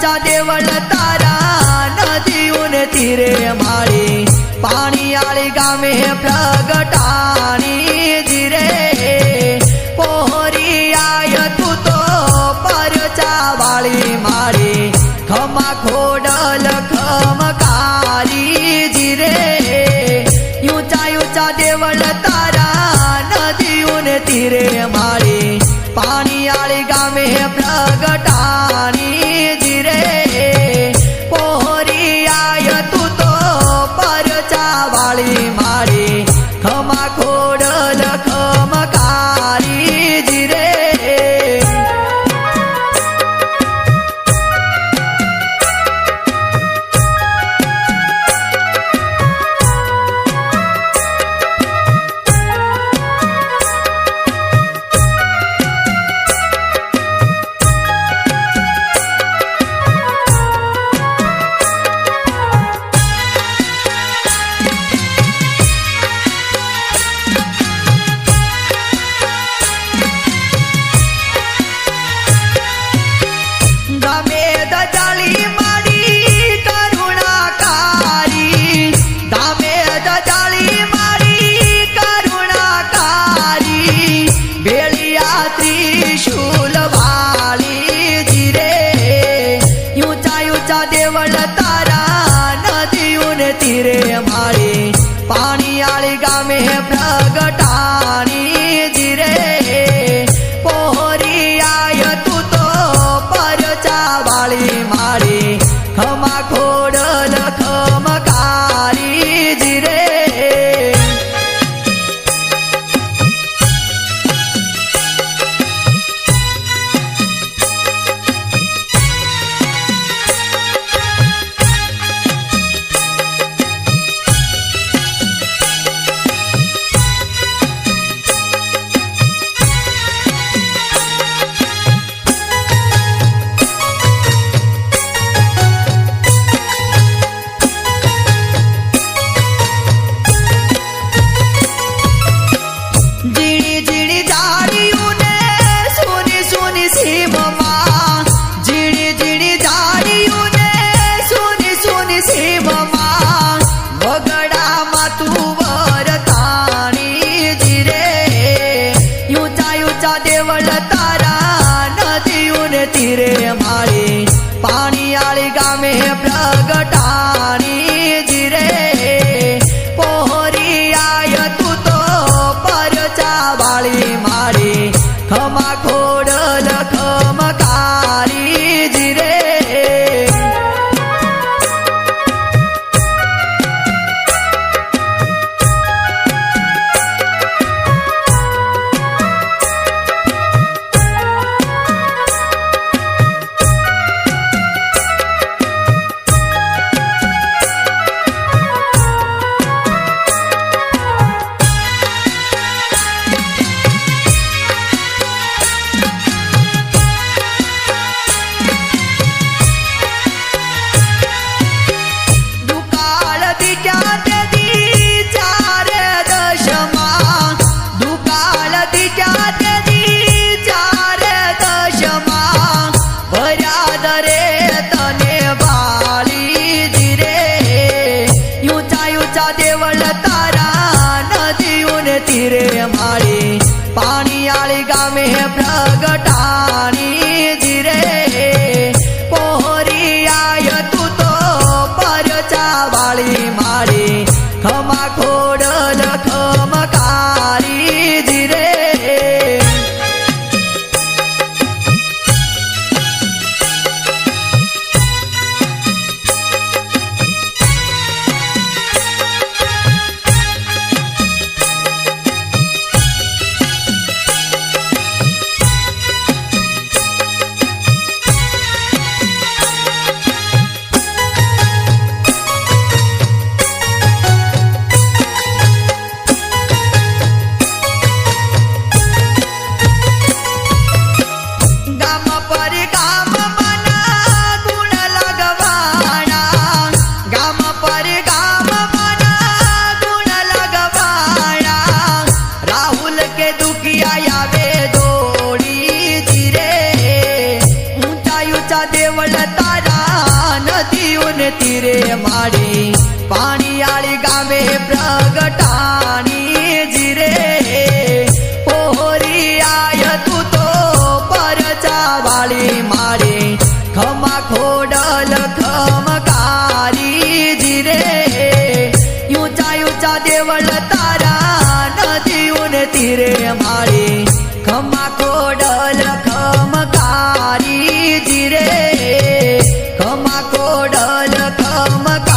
ऊंचा देवल तारा नदियों ने तीरे मारी पानी आली गामे प्रगटाणी जीरे पोहरी आय तू तो परचा वाली मारी खमा खोडल खमकारी जीरे ऊंचा ऊंचा देवल तारा नदियों ने तीरे मारी पानी आली गामे प्रगटाणी जीरे पोहरी आय तू तो परचा वाली मारी खमा खोडल खमकारी जीरे देवल तारा नदियों ने तीरे मारी पानी आली गामे प्रगटाणी जीरे पोहरी आय तू तो परचा वाली मारी खमा खोडल खमकारी जीरे देवल तारा नदियों ने तीरे मारी पानी आली गामे प्रगटाणी जीरे पोहरी आय तू तो परचा वाली मारी खमा खोडल खमकारी जीरे वाली मारे खमा खोडल खमकारी जिरे ऊंचा ऊंचा देवळ तारा नदीऊन तीरे मारे खमा खोडल खमकारी जिरे खमा खोडल खमकारी